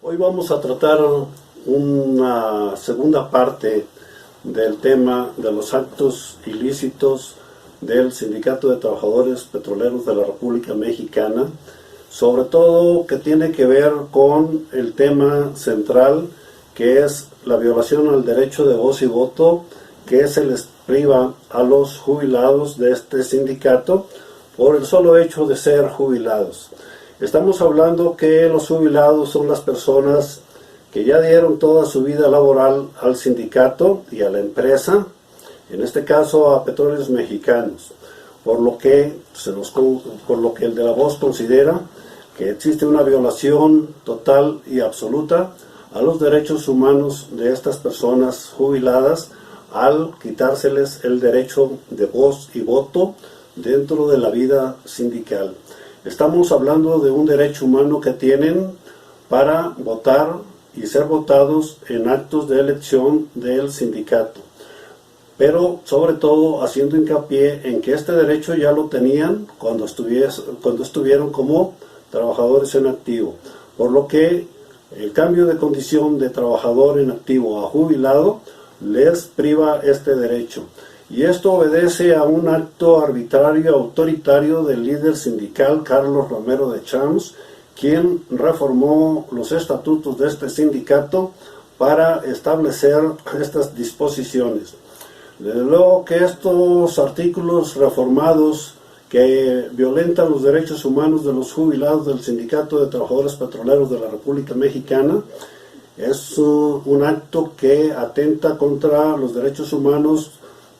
Hoy vamos a tratar una segunda parte del tema de los actos ilícitos del Sindicato de Trabajadores Petroleros de la República Mexicana, sobre todo que tiene que ver con el tema central, que es la violación al derecho de voz y voto que se les priva a los jubilados de este sindicato por el solo hecho de ser jubilados. Estamos hablando que los jubilados son las personas que ya dieron toda su vida laboral al sindicato y a la empresa, en este caso a Petróleos Mexicanos, por lo que el de la voz considera que existe una violación total y absoluta a los derechos humanos de estas personas jubiladas al quitárseles el derecho de voz y voto dentro de la vida sindical. Estamos hablando de un derecho humano que tienen para votar y ser votados en actos de elección del sindicato, pero sobre todo haciendo hincapié en que este derecho ya lo tenían cuando estuvieron como trabajadores en activo, por lo que el cambio de condición de trabajador en activo a jubilado les priva este derecho. Y esto obedece a un acto arbitrario autoritario del líder sindical Carlos Romero de Champs, quien reformó los estatutos de este sindicato para establecer estas disposiciones. Desde luego que estos artículos reformados que violentan los derechos humanos de los jubilados del Sindicato de Trabajadores Petroleros de la República Mexicana es un acto que atenta contra los derechos humanos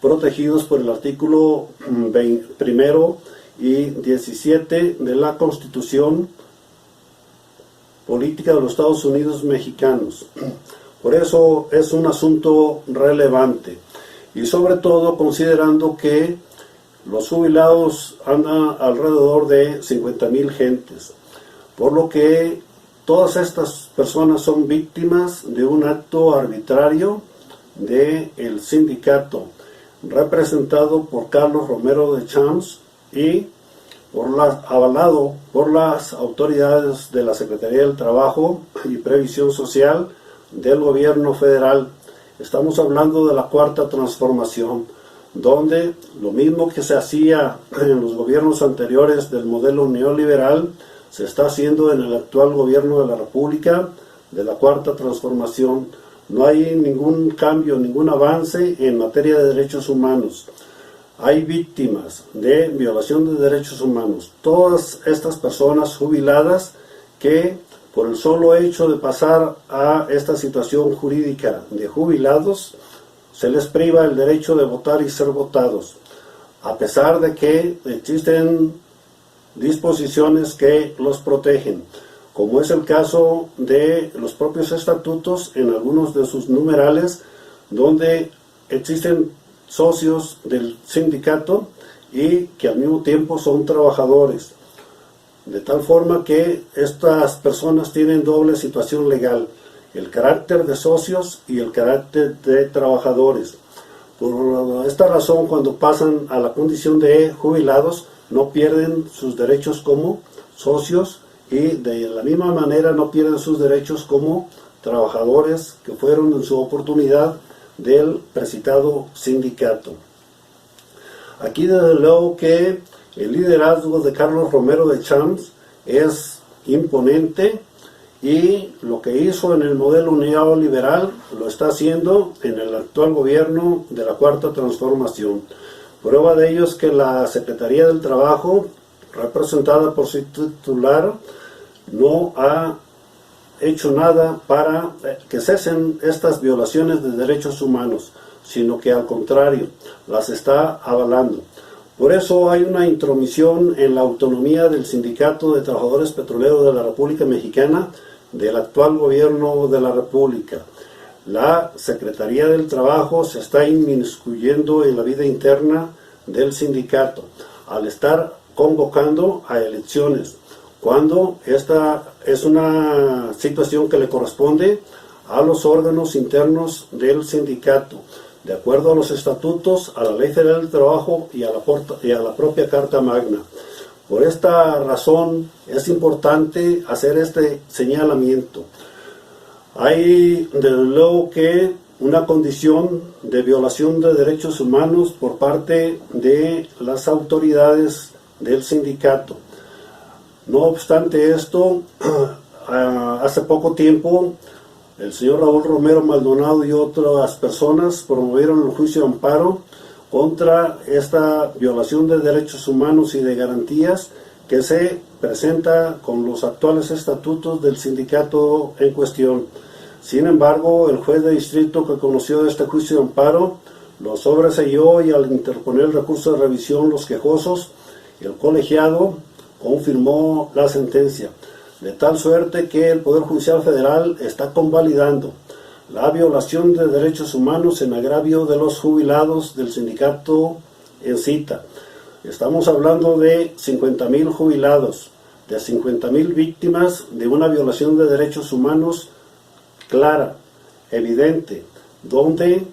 protegidos por el artículo 1 y 17 de la Constitución Política de los Estados Unidos Mexicanos. Por eso es un asunto relevante, y sobre todo considerando que los jubilados andan alrededor de 50,000 gentes, por lo que todas estas personas son víctimas de un acto arbitrario del sindicato, representado por Carlos Romero de Champs y avalado por las autoridades de la Secretaría del Trabajo y Previsión Social del gobierno federal. Estamos hablando de la Cuarta Transformación, donde lo mismo que se hacía en los gobiernos anteriores del modelo neoliberal se está haciendo en el actual gobierno de la República de la Cuarta Transformación. No hay ningún cambio, ningún avance en materia de derechos humanos. Hay víctimas de violación de derechos humanos. Todas estas personas jubiladas que por el solo hecho de pasar a esta situación jurídica de jubilados, se les priva el derecho de votar y ser votados, a pesar de que existen disposiciones que los protegen, como es el caso de los propios estatutos en algunos de sus numerales, donde existen socios del sindicato y que al mismo tiempo son trabajadores, de tal forma que estas personas tienen doble situación legal, el carácter de socios y el carácter de trabajadores. Por esta razón, cuando pasan a la condición de jubilados, no pierden sus derechos como socios, y de la misma manera no pierden sus derechos como trabajadores que fueron en su oportunidad del precitado sindicato. Aquí desde luego que el liderazgo de Carlos Romero de Champs es imponente, y lo que hizo en el modelo neoliberal lo está haciendo en el actual gobierno de la Cuarta Transformación. Prueba de ello es que la Secretaría del Trabajo, representada por su titular, no ha hecho nada para que cesen estas violaciones de derechos humanos, sino que al contrario, las está avalando. Por eso hay una intromisión en la autonomía del Sindicato de Trabajadores Petroleros de la República Mexicana del actual gobierno de la República. La Secretaría del Trabajo se está inmiscuyendo en la vida interna del sindicato al estar convocando a elecciones, cuando esta es una situación que le corresponde a los órganos internos del sindicato, de acuerdo a los estatutos, a la Ley Federal del Trabajo y a la propia Carta Magna. Por esta razón es importante hacer este señalamiento. Hay desde luego que una condición de violación de derechos humanos por parte de las autoridades del sindicato. No obstante esto, hace poco tiempo el señor Raúl Romero Maldonado y otras personas promovieron el juicio de amparo contra esta violación de derechos humanos y de garantías que se presenta con los actuales estatutos del sindicato en cuestión. Sin embargo, el juez de distrito que conoció este juicio de amparo lo sobreseyó, y al interponer el recurso de revisión los quejosos, el colegiado confirmó la sentencia, de tal suerte que el Poder Judicial Federal está convalidando la violación de derechos humanos en agravio de los jubilados del sindicato en cita. Estamos hablando de 50,000 jubilados, de 50,000 víctimas de una violación de derechos humanos clara, evidente, donde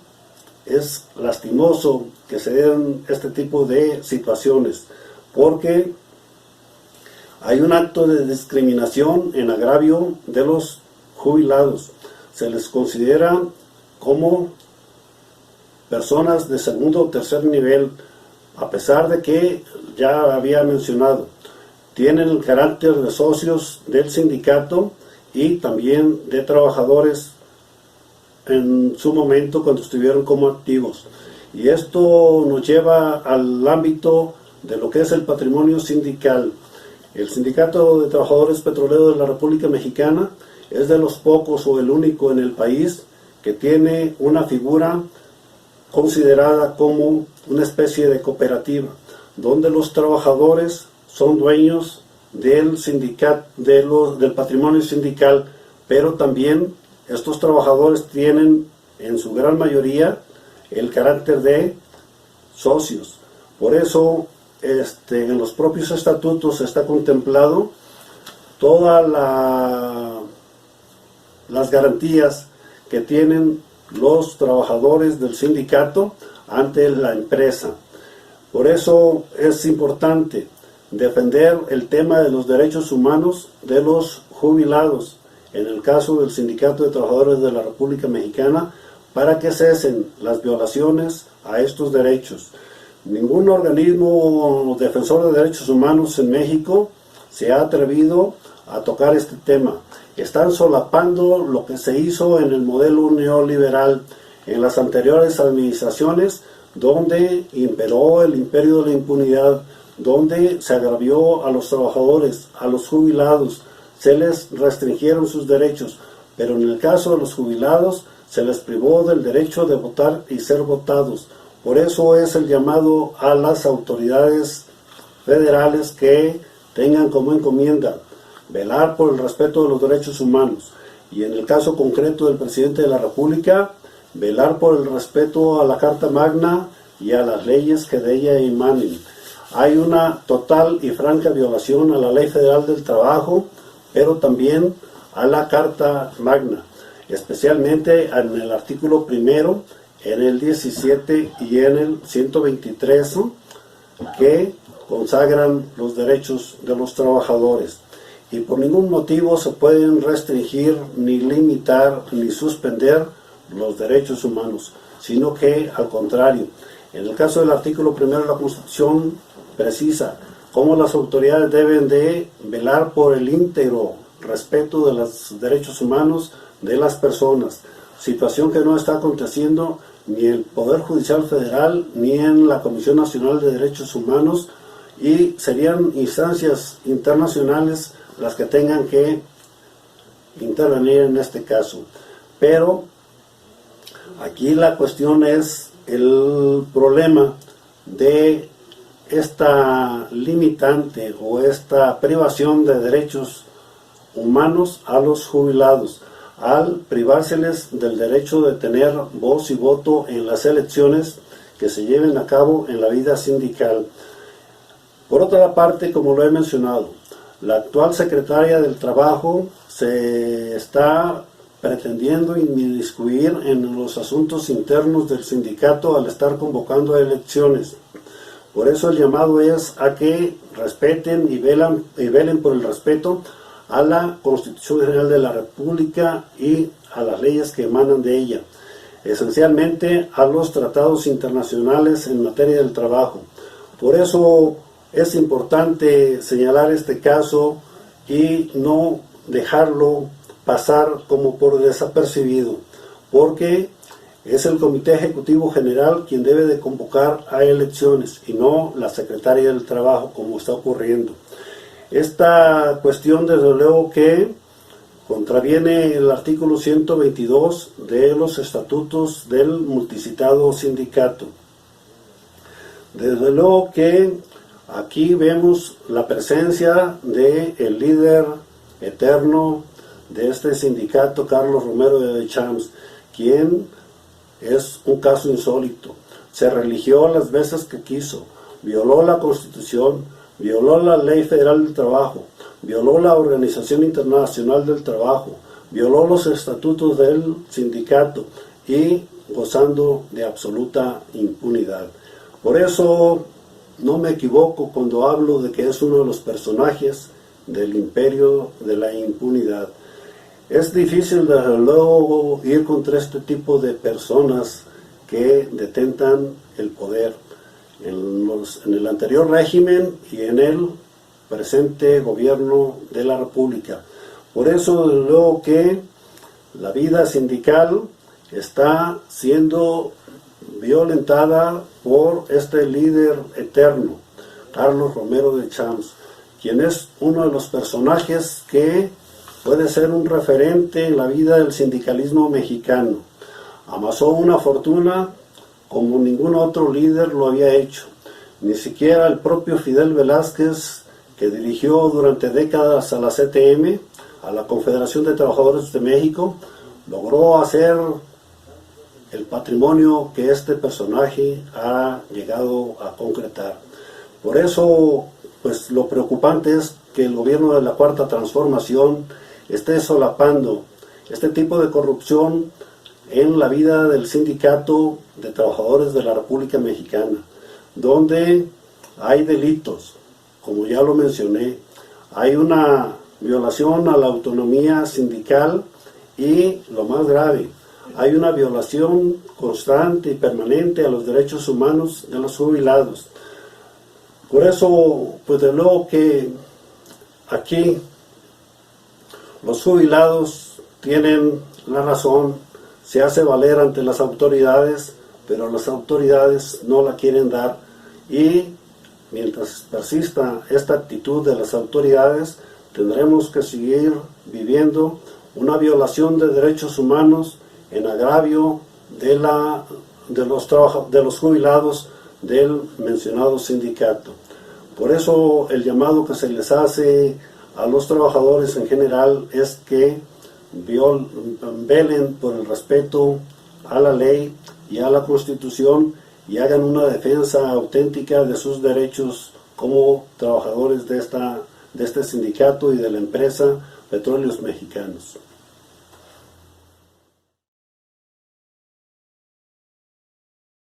es lastimoso que se den este tipo de situaciones, porque hay un acto de discriminación en agravio de los jubilados. Se les considera como personas de segundo o tercer nivel, a pesar de que, ya había mencionado, tienen el carácter de socios del sindicato y también de trabajadores en su momento cuando estuvieron como activos. Y esto nos lleva al ámbito de lo que es el patrimonio sindical. El Sindicato de Trabajadores Petroleros de la República Mexicana es de los pocos o el único en el país que tiene una figura considerada como una especie de cooperativa, donde los trabajadores son dueños del sindicato, del patrimonio sindical, pero también estos trabajadores tienen en su gran mayoría el carácter de socios. Por eso en los propios estatutos está contemplado todas las garantías que tienen los trabajadores del sindicato ante la empresa. Por eso es importante defender el tema de los derechos humanos de los jubilados, en el caso del Sindicato de Trabajadores de la República Mexicana, para que cesen las violaciones a estos derechos. Ningún organismo defensor de derechos humanos en México se ha atrevido a tocar este tema. Están solapando lo que se hizo en el modelo neoliberal en las anteriores administraciones, donde imperó el imperio de la impunidad, donde se agravió a los trabajadores, a los jubilados, se les restringieron sus derechos, pero en el caso de los jubilados se les privó del derecho de votar y ser votados. Por eso es el llamado a las autoridades federales que tengan como encomienda velar por el respeto de los derechos humanos, y en el caso concreto del presidente de la República, velar por el respeto a la Carta Magna y a las leyes que de ella emanen. Hay una total y franca violación a la Ley Federal del Trabajo, pero también a la Carta Magna, especialmente en el artículo primero, en el 17 y en el 123, que consagran los derechos de los trabajadores. Y por ningún motivo se pueden restringir, ni limitar, ni suspender los derechos humanos, sino que al contrario. En el caso del artículo primero de la Constitución precisa cómo las autoridades deben de velar por el íntegro respeto de los derechos humanos de las personas, situación que no está aconteciendo ni en el Poder Judicial Federal ni en la Comisión Nacional de Derechos Humanos, y serían instancias internacionales las que tengan que intervenir en este caso. Pero aquí la cuestión es el problema de esta limitante o esta privación de derechos humanos a los jubilados, al privárseles del derecho de tener voz y voto en las elecciones que se lleven a cabo en la vida sindical. Por otra parte, como lo he mencionado, la actual secretaria del Trabajo se está pretendiendo inmiscuir en los asuntos internos del sindicato al estar convocando a elecciones. Por eso el llamado es a que respeten y velen por el respeto a la Constitución General de la República y a las leyes que emanan de ella, esencialmente a los tratados internacionales en materia del trabajo. Por eso es importante señalar este caso y no dejarlo pasar como por desapercibido, porque es el Comité Ejecutivo General quien debe de convocar a elecciones y no la Secretaría del Trabajo, como está ocurriendo. Esta cuestión, desde luego, que contraviene el artículo 122 de los estatutos del multicitado sindicato. Desde luego que aquí vemos la presencia del líder eterno de este sindicato, Carlos Romero de Champs, quien es un caso insólito. Se religió las veces que quiso, violó la Constitución, violó la Ley Federal del Trabajo, violó la Organización Internacional del Trabajo, violó los estatutos del sindicato y gozando de absoluta impunidad. Por eso no me equivoco cuando hablo de que es uno de los personajes del imperio de la impunidad. Es difícil, desde luego, ir contra este tipo de personas que detentan el poder en el anterior régimen y en el presente gobierno de la República. Por eso, desde luego, que la vida sindical está siendo violentada por este líder eterno, Carlos Romero de Champs, quien es uno de los personajes que puede ser un referente en la vida del sindicalismo mexicano. Amasó una fortuna como ningún otro líder lo había hecho. Ni siquiera el propio Fidel Velázquez, que dirigió durante décadas a la CTM, a la Confederación de Trabajadores de México, logró hacer el patrimonio que este personaje ha llegado a concretar. Por eso, pues lo preocupante es que el gobierno de la Cuarta Transformación esté solapando este tipo de corrupción en la vida del Sindicato de Trabajadores de la República Mexicana, donde hay delitos, como ya lo mencioné, hay una violación a la autonomía sindical y, lo más grave, hay una violación constante y permanente a los derechos humanos de los jubilados. Por eso, pues de luego que aquí los jubilados tienen la razón, se hace valer ante las autoridades, pero las autoridades no la quieren dar, y mientras persista esta actitud de las autoridades, tendremos que seguir viviendo una violación de derechos humanos en agravio de los jubilados del mencionado sindicato. Por eso el llamado que se les hace a los trabajadores en general es que velen por el respeto a la ley y a la Constitución y hagan una defensa auténtica de sus derechos como trabajadores de este sindicato y de la empresa Petróleos Mexicanos.